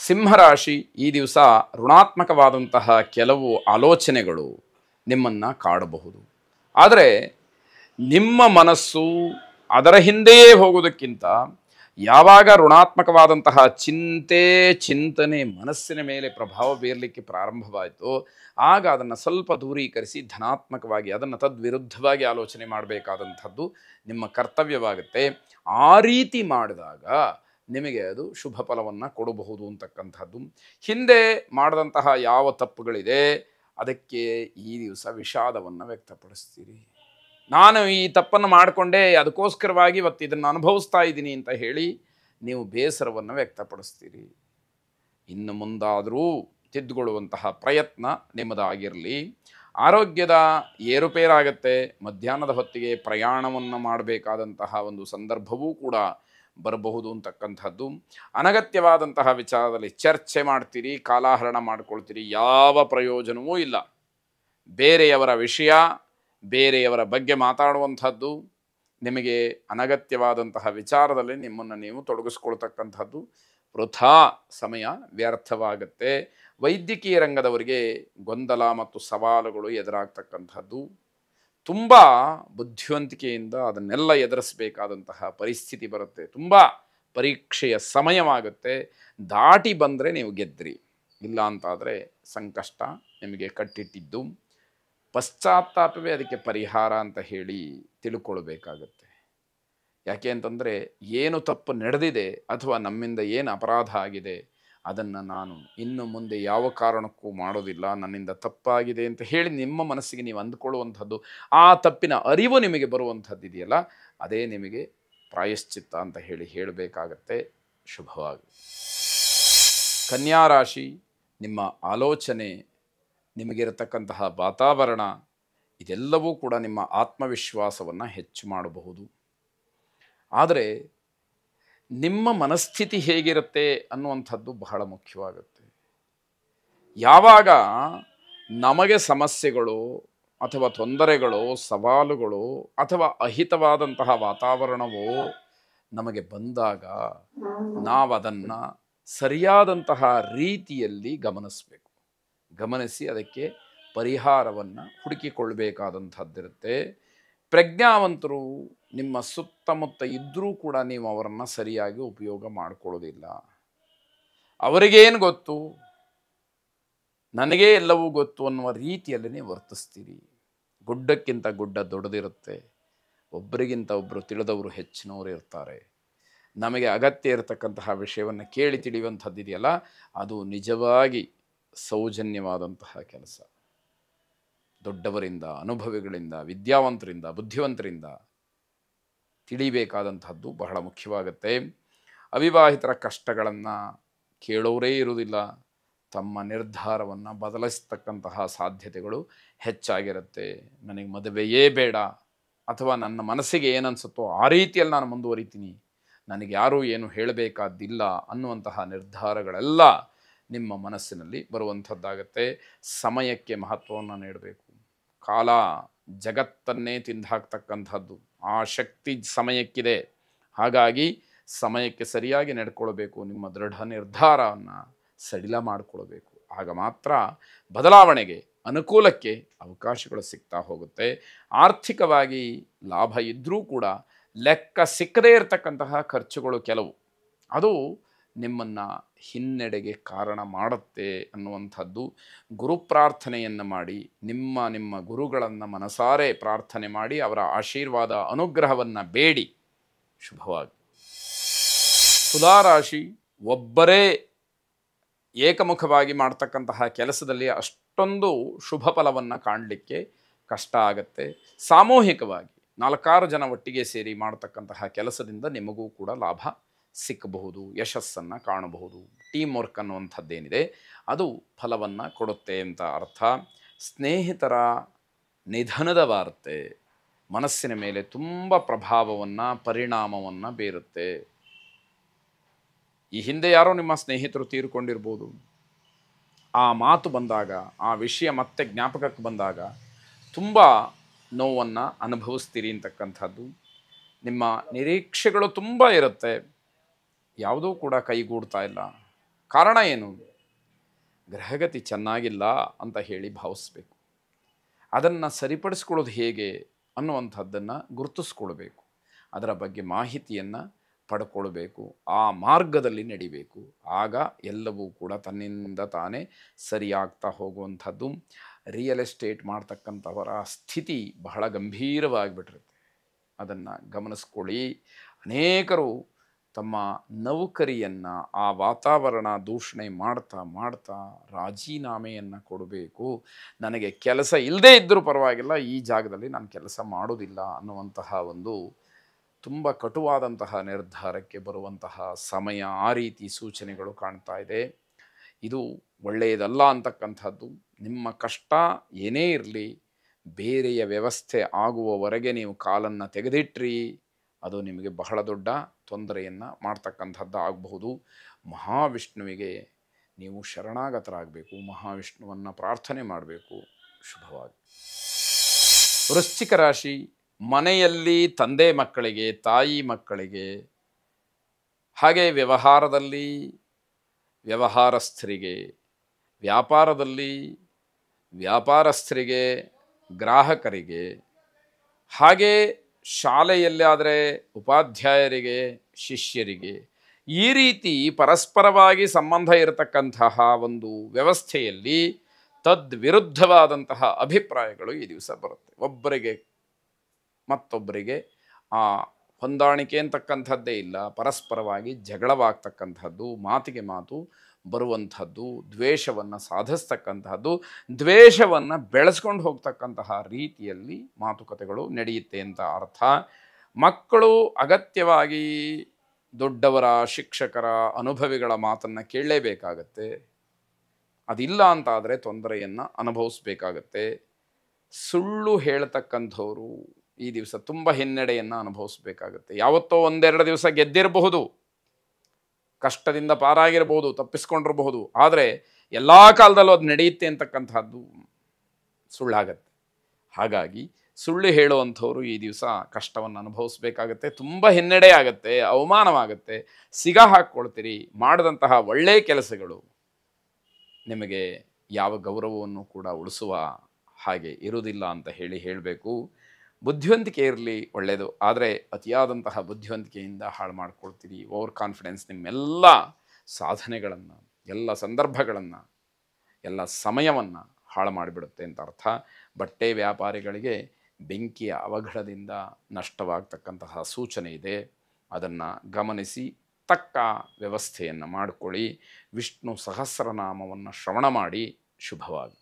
ಸಿಂಹರಾಶಿ ಈ ದಿವಸ ಋಣಾತ್ಮಕವಾದಂತಹ ಕೆಲವು ಆಲೋಚನೆಗಳು ನಿಮ್ಮನ್ನು ಕಾಡಬಹುದು. ಆದರೆ ನಿಮ್ಮ ಮನಸ್ಸು ಅದರ ಹಿಂದೆಯೇ ಹೋಗೋದಕ್ಕಿಂತ ಯಾವಾಗ ಋಣಾತ್ಮಕವಾದಂತಹ ಚಿಂತನೆ ಮನಸ್ಸಿನ ಮೇಲೆ ಪ್ರಭಾವ ಬೀರಲಿಕ್ಕೆ ಪ್ರಾರಂಭವಾಯಿತು, ಆಗ ಅದನ್ನು ಸ್ವಲ್ಪ ದೂರೀಕರಿಸಿ ಧನಾತ್ಮಕವಾಗಿ ಅದನ್ನು ತದ್ವಿರುದ್ಧವಾಗಿ ಆಲೋಚನೆ ಮಾಡಬೇಕಾದಂಥದ್ದು ನಿಮ್ಮ ಕರ್ತವ್ಯವಾಗುತ್ತೆ. ಆ ರೀತಿ ಮಾಡಿದಾಗ ನಿಮಗೆ ಅದು ಶುಭ ಫಲವನ್ನು ಕೊಡಬಹುದು ಅಂತಕ್ಕಂಥದ್ದು. ಹಿಂದೆ ಮಾಡಿದಂತಹ ಯಾವ ತಪ್ಪುಗಳಿದೆ ಅದಕ್ಕೆ ಈ ದಿವಸ ವಿಷಾದವನ್ನು ವ್ಯಕ್ತಪಡಿಸ್ತೀರಿ. ನಾನು ಈ ತಪ್ಪನ್ನು ಮಾಡಿಕೊಂಡೆ, ಅದಕ್ಕೋಸ್ಕರವಾಗಿ ಇವತ್ತು ಇದನ್ನು ಅನುಭವಿಸ್ತಾ ಇದ್ದೀನಿ ಅಂತ ಹೇಳಿ ನೀವು ಬೇಸರವನ್ನು ವ್ಯಕ್ತಪಡಿಸ್ತೀರಿ. ಇನ್ನು ಮುಂದಾದರೂ ತಿದ್ದುಕೊಳ್ಳುವಂತಹ ಪ್ರಯತ್ನ ನಿಮ್ಮದಾಗಿರಲಿ. ಆರೋಗ್ಯದ ಏರುಪೇರಾಗತ್ತೆ. ಮಧ್ಯಾಹ್ನದ ಹೊತ್ತಿಗೆ ಪ್ರಯಾಣವನ್ನು ಮಾಡಬೇಕಾದಂತಹ ಒಂದು ಸಂದರ್ಭವೂ ಕೂಡ ಬರಬಹುದು ಅಂತಕ್ಕಂಥದ್ದು. ಅನಗತ್ಯವಾದಂತಹ ವಿಚಾರದಲ್ಲಿ ಚರ್ಚೆ ಮಾಡ್ತೀರಿ, ಕಾಲಹರಣ ಮಾಡ್ಕೊಳ್ತೀರಿ, ಯಾವ ಪ್ರಯೋಜನವೂ ಇಲ್ಲ. ಬೇರೆಯವರ ವಿಷಯ, ಬೇರೆಯವರ ಬಗ್ಗೆ ಮಾತಾಡುವಂಥದ್ದು, ನಿಮಗೆ ಅನಗತ್ಯವಾದಂತಹ ವಿಚಾರದಲ್ಲಿ ನಿಮ್ಮನ್ನು ನೀವು ತೊಡಗಿಸ್ಕೊಳ್ತಕ್ಕಂಥದ್ದು, ವೃಥಾ ಸಮಯ ವ್ಯರ್ಥವಾಗುತ್ತೆ. ವೈದ್ಯಕೀಯ ರಂಗದವರಿಗೆ ಗೊಂದಲ ಮತ್ತು ಸವಾಲುಗಳು ಎದುರಾಗ್ತಕ್ಕಂಥದ್ದು. ತುಂಬ ಬುದ್ಧಿವಂತಿಕೆಯಿಂದ ಅದನ್ನೆಲ್ಲ ಎದುರಿಸಬೇಕಾದಂತಹ ಪರಿಸ್ಥಿತಿ ಬರುತ್ತೆ. ತುಂಬ ಪರೀಕ್ಷೆಯ ಸಮಯವಾಗುತ್ತೆ. ದಾಟಿ ಬಂದರೆ ನೀವು ಗೆದ್ರಿ, ಇಲ್ಲ ಅಂತಾದರೆ ಸಂಕಷ್ಟ ನಿಮಗೆ ಕಟ್ಟಿಟ್ಟಿದ್ದು. ಪಶ್ಚಾತ್ತಾಪವೇ ಅದಕ್ಕೆ ಪರಿಹಾರ ಅಂತ ಹೇಳಿ ತಿಳ್ಕೊಳ್ಬೇಕಾಗತ್ತೆ. ಯಾಕೆ ಅಂತಂದರೆ ಏನು ತಪ್ಪು ನಡೆದಿದೆ ಅಥವಾ ನಮ್ಮಿಂದ ಏನು ಅಪರಾಧ ಆಗಿದೆ ಅದನ್ನು ನಾನು ಇನ್ನು ಮುಂದೆ ಯಾವ ಕಾರಣಕ್ಕೂ ಮಾಡೋದಿಲ್ಲ, ನನ್ನಿಂದ ತಪ್ಪಾಗಿದೆ ಅಂತ ಹೇಳಿ ನಿಮ್ಮ ಮನಸ್ಸಿಗೆ ನೀವು ಅಂದುಕೊಳ್ಳುವಂಥದ್ದು, ಆ ತಪ್ಪಿನ ಅರಿವು ನಿಮಗೆ ಬರುವಂಥದ್ದು ಇದೆಯಲ್ಲ, ಅದೇ ನಿಮಗೆ ಪ್ರಾಯಶ್ಚಿತ್ತ ಅಂತ ಹೇಳಬೇಕಾಗತ್ತೆ. ಶುಭವಾಗಿ. ಕನ್ಯಾ ರಾಶಿ, ನಿಮ್ಮ ಆಲೋಚನೆ, ನಿಮಗಿರತಕ್ಕಂತಹ ವಾತಾವರಣ ಇದೆಲ್ಲವೂ ಕೂಡ ನಿಮ್ಮ ಆತ್ಮವಿಶ್ವಾಸವನ್ನು ಹೆಚ್ಚು ಮಾಡಬಹುದು. ಆದರೆ ನಿಮ್ಮ ಮನಸ್ಥಿತಿ ಹೇಗಿರುತ್ತೆ ಅನ್ನುವಂಥದ್ದು ಬಹಳ ಮುಖ್ಯವಾಗುತ್ತೆ. ಯಾವಾಗ ನಮಗೆ ಸಮಸ್ಯೆಗಳು ಅಥವಾ ತೊಂದರೆಗಳು, ಸವಾಲುಗಳು ಅಥವಾ ಅಹಿತವಾದಂತಹ ವಾತಾವರಣವು ನಮಗೆ ಬಂದಾಗ ನಾವು ಅದನ್ನು ಸರಿಯಾದಂತಹ ರೀತಿಯಲ್ಲಿ ಗಮನಿಸಬೇಕು. ಗಮನಿಸಿ ಅದಕ್ಕೆ ಪರಿಹಾರವನ್ನು ಹುಡುಕಿಕೊಳ್ಬೇಕಾದಂಥದ್ದಿರುತ್ತೆ. ಪ್ರಜ್ಞಾವಂತರು ನಿಮ್ಮ ಸುತ್ತಮುತ್ತ ಇದ್ದರೂ ಕೂಡ ನೀವು ಅವರನ್ನು ಸರಿಯಾಗಿ ಉಪಯೋಗ ಮಾಡಿಕೊಳ್ಳೋದಿಲ್ಲ. ಅವರಿಗೇನು ಗೊತ್ತು, ನನಗೇ ಎಲ್ಲವೂ ಗೊತ್ತು ಅನ್ನುವ ರೀತಿಯಲ್ಲಿ ನೀವು ವರ್ತಿಸ್ತೀರಿ. ಗುಡ್ಡಕ್ಕಿಂತ ಗುಡ್ಡ ದೊಡ್ಡದಿರುತ್ತೆ. ಒಬ್ಬರಿಗಿಂತ ಒಬ್ಬರು ತಿಳಿದವರು ಹೆಚ್ಚಿನವರು ಇರ್ತಾರೆ. ನಮಗೆ ಅಗತ್ಯ ಇರತಕ್ಕಂತಹ ವಿಷಯವನ್ನು ಕೇಳಿ ತಿಳಿಯುವಂಥದ್ದಿದೆಯಲ್ಲ, ಅದು ನಿಜವಾಗಿ ಸೌಜನ್ಯವಾದಂತಹ ಕೆಲಸ. ದೊಡ್ಡವರಿಂದ, ಅನುಭವಿಗಳಿಂದ, ವಿದ್ಯಾವಂತರಿಂದ, ಬುದ್ಧಿವಂತರಿಂದ ತಿಳಿಬೇಕಾದಂಥದ್ದು ಬಹಳ ಮುಖ್ಯವಾಗುತ್ತೆ. ಅವಿವಾಹಿತರ ಕಷ್ಟಗಳನ್ನು ಕೇಳೋರೇ ಇರುವುದಿಲ್ಲ. ತಮ್ಮ ನಿರ್ಧಾರವನ್ನು ಬದಲಿಸ್ತಕ್ಕಂತಹ ಸಾಧ್ಯತೆಗಳು ಹೆಚ್ಚಾಗಿರುತ್ತೆ. ನನಗೆ ಮದುವೆಯೇ ಬೇಡ, ಅಥವಾ ನನ್ನ ಮನಸ್ಸಿಗೆ ಏನನ್ಸುತ್ತೋ ಆ ರೀತಿಯಲ್ಲಿ ನಾನು ಮುಂದುವರಿತೀನಿ, ನನಗೆ ಯಾರೂ ಏನು ಹೇಳಬೇಕಾದ್ದಿಲ್ಲ ಅನ್ನುವಂತಹ ನಿರ್ಧಾರಗಳೆಲ್ಲ ನಿಮ್ಮ ಮನಸ್ಸಿನಲ್ಲಿ ಬರುವಂಥದ್ದಾಗತ್ತೆ. ಸಮಯಕ್ಕೆ ಮಹತ್ವವನ್ನು ನೀಡಬೇಕು. ಕಾಲ ಜಗತ್ತನ್ನೇ ತಿಂದು ಹಾಕ್ತಕ್ಕಂಥದ್ದು, ಆ ಶಕ್ತಿ ಸಮಯಕ್ಕಿದೆ. ಹಾಗಾಗಿ ಸಮಯಕ್ಕೆ ಸರಿಯಾಗಿ ನಡ್ಕೊಳ್ಬೇಕು. ನಿಮ್ಮ ದೃಢ ನಿರ್ಧಾರವನ್ನು ಸಡಿಲ ಮಾಡಿಕೊಳ್ಬೇಕು. ಆಗ ಮಾತ್ರ ಬದಲಾವಣೆಗೆ, ಅನುಕೂಲಕ್ಕೆ ಅವಕಾಶಗಳು ಸಿಗ್ತಾ ಹೋಗುತ್ತೆ. ಆರ್ಥಿಕವಾಗಿ ಲಾಭ ಇದ್ದರೂ ಕೂಡ ಲೆಕ್ಕ ಸಿಕ್ಕದೇ ಇರತಕ್ಕಂತಹ ಖರ್ಚುಗಳು ಕೆಲವು, ಅದು ನಿಮ್ಮನ್ನು ಹಿನ್ನಡೆಗೆ ಕಾರಣ ಮಾಡುತ್ತೆ ಅನ್ನುವಂಥದ್ದು. ಗುರು ಪ್ರಾರ್ಥನೆಯನ್ನು ಮಾಡಿ, ನಿಮ್ಮ ಗುರುಗಳನ್ನು ಮನಸಾರೆ ಪ್ರಾರ್ಥನೆ ಮಾಡಿ ಅವರ ಆಶೀರ್ವಾದ, ಅನುಗ್ರಹವನ್ನು ಬೇಡಿ. ಶುಭವಾಗಿ. ತುಲಾರಾಶಿ, ಒಬ್ಬರೇ ಏಕಮುಖವಾಗಿ ಮಾಡ್ತಕ್ಕಂತಹ ಕೆಲಸದಲ್ಲಿ ಅಷ್ಟೊಂದು ಶುಭ ಫಲವನ್ನು ಕಾಣಲಿಕ್ಕೆ ಕಷ್ಟ ಆಗತ್ತೆ. ಸಾಮೂಹಿಕವಾಗಿ 4-6 ಜನ ಒಟ್ಟಿಗೆ ಸೇರಿ ಮಾಡ್ತಕ್ಕಂತಹ ಕೆಲಸದಿಂದ ನಿಮಗೂ ಕೂಡ ಲಾಭ ಸಿಕ್ಕಬಹುದು, ಯಶಸ್ಸನ್ನು ಕಾಣಬಹುದು. ಟೀಮ್ ವರ್ಕ್ ಅನ್ನುವಂಥದ್ದೇನಿದೆ ಅದು ಫಲವನ್ನು ಕೊಡುತ್ತೆ ಅಂತ ಅರ್ಥ. ಸ್ನೇಹಿತರ ನಿಧನದ ವಾರ್ತೆ ಮನಸ್ಸಿನ ಮೇಲೆ ತುಂಬ ಪ್ರಭಾವವನ್ನು, ಪರಿಣಾಮವನ್ನು ಬೀರುತ್ತೆ. ಈ ಹಿಂದೆ ಯಾರೋ ನಿಮ್ಮ ಸ್ನೇಹಿತರು ತೀರಿಕೊಂಡಿರ್ಬೋದು. ಆ ಮಾತು ಬಂದಾಗ, ಆ ವಿಷಯ ಮತ್ತೆ ಜ್ಞಾಪಕಕ್ಕೆ ಬಂದಾಗ ತುಂಬ ನೋವನ್ನು ಅನುಭವಿಸ್ತೀರಿ ಅಂತಕ್ಕಂಥದ್ದು. ನಿಮ್ಮ ನಿರೀಕ್ಷೆಗಳು ತುಂಬ ಇರುತ್ತೆ, ಯಾವುದೂ ಕೂಡ ಕೈಗೂಡ್ತಾ ಇಲ್ಲ. ಕಾರಣ ಏನು? ಗ್ರಹಗತಿ ಚೆನ್ನಾಗಿಲ್ಲ ಅಂತ ಹೇಳಿ ಭಾವಿಸ್ಬೇಕು. ಅದನ್ನು ಸರಿಪಡಿಸ್ಕೊಳ್ಳೋದು ಹೇಗೆ ಅನ್ನುವಂಥದ್ದನ್ನು ಗುರುತಿಸ್ಕೊಳ್ಬೇಕು. ಅದರ ಬಗ್ಗೆ ಮಾಹಿತಿಯನ್ನು ಪಡ್ಕೊಳ್ಬೇಕು. ಆ ಮಾರ್ಗದಲ್ಲಿ ನಡಿಬೇಕು. ಆಗ ಎಲ್ಲವೂ ಕೂಡ ತನ್ನಿಂದ ತಾನೇ ಸರಿಯಾಗ್ತಾ ಹೋಗುವಂಥದ್ದು. ರಿಯಲ್ ಎಸ್ಟೇಟ್ ಮಾಡ್ತಕ್ಕಂಥವರ ಸ್ಥಿತಿ ಬಹಳ ಗಂಭೀರವಾಗಿಬಿಟ್ಟಿರುತ್ತೆ. ಅದನ್ನು ಗಮನಿಸ್ಕೊಳ್ಳಿ. ಅನೇಕರು ತಮ್ಮ ನೌಕರಿಯನ್ನು ಆ ವಾತಾವರಣ ದೂಷಣೆ ಮಾಡ್ತಾ ಮಾಡ್ತಾ ರಾಜೀನಾಮೆಯನ್ನು ಕೊಡಬೇಕು. ನನಗೆ ಕೆಲಸ ಇಲ್ಲದೇ ಇದ್ದರೂ ಪರವಾಗಿಲ್ಲ, ಈ ಜಾಗದಲ್ಲಿ ನಾನು ಕೆಲಸ ಮಾಡೋದಿಲ್ಲ ಅನ್ನುವಂತಹ ಒಂದು ತುಂಬ ಕಟುವಾದಂತಹ ನಿರ್ಧಾರಕ್ಕೆ ಬರುವಂತಹ ಸಮಯ, ಆ ರೀತಿ ಸೂಚನೆಗಳು ಕಾಣ್ತಾ ಇದೆ. ಇದು ಒಳ್ಳೆಯದಲ್ಲ ಅಂತಕ್ಕಂಥದ್ದು. ನಿಮ್ಮ ಕಷ್ಟ ಏನೇ ಇರಲಿ, ಬೇರೆಯ ವ್ಯವಸ್ಥೆ ಆಗುವವರೆಗೆ ನೀವು ಕಾಲನ್ನು ತೆಗೆದಿಟ್ರಿ, ಅದು ನಿಮಗೆ ಬಹಳ ದೊಡ್ಡ ತೊಂದರೆಯನ್ನು ಮಾಡ್ತಕ್ಕಂಥದ್ದು ಆಗಬಹುದು. ಮಹಾವಿಷ್ಣುವಿಗೆ ನೀವು ಶರಣಾಗತರಾಗಬೇಕು. ಮಹಾವಿಷ್ಣುವನ್ನು ಪ್ರಾರ್ಥನೆ ಮಾಡಬೇಕು. ಶುಭವಾಗಿ. ವೃಶ್ಚಿಕ ರಾಶಿ, ಮನೆಯಲ್ಲಿ ತಂದೆ ಮಕ್ಕಳಿಗೆ, ತಾಯಿ ಮಕ್ಕಳಿಗೆ, ಹಾಗೆ ವ್ಯವಹಾರದಲ್ಲಿ ವ್ಯವಹಾರಸ್ಥರಿಗೆ, ವ್ಯಾಪಾರದಲ್ಲಿ ವ್ಯಾಪಾರಸ್ಥರಿಗೆ, ಗ್ರಾಹಕರಿಗೆ, ಹಾಗೆ ಶಾಲೆಯಲ್ಲಿ ಆದರೆ ಉಪಾಧ್ಯಾಯರಿಗೆ, ಶಿಷ್ಯರಿಗೆ, ಈ ರೀತಿ ಪರಸ್ಪರವಾಗಿ ಸಂಬಂಧ ಇರತಕ್ಕಂತಹ ಒಂದು ವ್ಯವಸ್ಥೆಯಲ್ಲಿ ತದ್ವಿರುದ್ಧವಾದಂತಹ ಅಭಿಪ್ರಾಯಗಳು ಈ ದಿವಸ ಬರುತ್ತೆ. ಒಬ್ಬರಿಗೆ ಮತ್ತೊಬ್ಬರಿಗೆ ಆ ಹೊಂದಾಣಿಕೆ ಅಂತಕ್ಕಂಥದ್ದೇ ಇಲ್ಲ. ಪರಸ್ಪರವಾಗಿ ಜಗಳವಾಗ್ತಕ್ಕಂಥದ್ದು, ಮಾತಿಗೆ ಮಾತು ಬರುವಂಥದ್ದು, ದ್ವೇಷವನ್ನು ಸಾಧಿಸ್ತಕ್ಕಂತಹದ್ದು, ದ್ವೇಷವನ್ನು ಬೆಳೆಸ್ಕೊಂಡು ಹೋಗ್ತಕ್ಕಂತಹ ರೀತಿಯಲ್ಲಿ ಮಾತುಕತೆಗಳು ನಡೆಯುತ್ತೆ ಅಂತ ಅರ್ಥ. ಮಕ್ಕಳು ಅಗತ್ಯವಾಗಿ ದೊಡ್ಡವರ, ಶಿಕ್ಷಕರ, ಅನುಭವಿಗಳ ಮಾತನ್ನು ಕೇಳಲೇಬೇಕಾಗತ್ತೆ. ಅದಿಲ್ಲ ಅಂತಾದರೆ ತೊಂದರೆಯನ್ನು ಅನುಭವಿಸ್ಬೇಕಾಗತ್ತೆ. ಸುಳ್ಳು ಹೇಳ್ತಕ್ಕಂಥವರು ಈ ದಿವಸ ತುಂಬ ಹಿನ್ನಡೆಯನ್ನು ಅನುಭವಿಸ್ಬೇಕಾಗತ್ತೆ. ಯಾವತ್ತೋ ಒಂದೆರಡು ದಿವಸ ಗೆದ್ದಿರಬಹುದು, ಕಷ್ಟದಿಂದ ಪಾರಾಗಿರಬಹುದು, ತಪ್ಪಿಸ್ಕೊಂಡಿರಬಹುದು. ಆದರೆ ಎಲ್ಲ ಕಾಲದಲ್ಲೂ ಅದು ನಡೆಯುತ್ತೆ ಅಂತಕ್ಕಂಥದ್ದು ಸುಳ್ಳಾಗತ್ತೆ. ಹಾಗಾಗಿ ಸುಳ್ಳು ಹೇಳುವಂಥವ್ರು ಈ ದಿವಸ ಕಷ್ಟವನ್ನು ಅನುಭವಿಸ್ಬೇಕಾಗತ್ತೆ. ತುಂಬ ಹಿನ್ನಡೆ ಆಗುತ್ತೆ, ಅವಮಾನವಾಗುತ್ತೆ, ಸಿಗ ಹಾಕ್ಕೊಳ್ತೀರಿ. ಮಾಡಿದಂತಹ ಒಳ್ಳೆಯ ಕೆಲಸಗಳು ನಿಮಗೆ ಯಾವ ಗೌರವವನ್ನು ಕೂಡ ಉಳಿಸುವ ಹಾಗೆ ಇರುವುದಿಲ್ಲ ಅಂತ ಹೇಳಬೇಕು. ಬುದ್ಧಿವಂತಿಕೆ ಇರಲಿ, ಒಳ್ಳೆಯದು. ಆದರೆ ಅತಿಯಾದಂತಹ ಬುದ್ಧಿವಂತಿಕೆಯಿಂದ ಹಾಳು ಮಾಡ್ಕೊಳ್ತೀರಿ. ಓವರ್ ಕಾನ್ಫಿಡೆನ್ಸ್ ನಿಮ್ಮೆಲ್ಲ ಸಾಧನೆಗಳನ್ನು, ಎಲ್ಲ ಸಂದರ್ಭಗಳನ್ನು, ಎಲ್ಲ ಸಮಯವನ್ನು ಹಾಳು ಮಾಡಿಬಿಡುತ್ತೆ ಅಂತ ಅರ್ಥ. ಬಟ್ಟೆ ವ್ಯಾಪಾರಿಗಳಿಗೆ ಬೆಂಕಿಯ ಅವಘಡದಿಂದ ನಷ್ಟವಾಗ್ತಕ್ಕಂತಹ ಸೂಚನೆ ಇದೆ. ಅದನ್ನು ಗಮನಿಸಿ ತಕ್ಕ ವ್ಯವಸ್ಥೆಯನ್ನು ಮಾಡಿಕೊಳ್ಳಿ. ವಿಷ್ಣು ಸಹಸ್ರನಾಮವನ್ನು ಶ್ರವಣ ಮಾಡಿ. ಶುಭವಾಗಿ.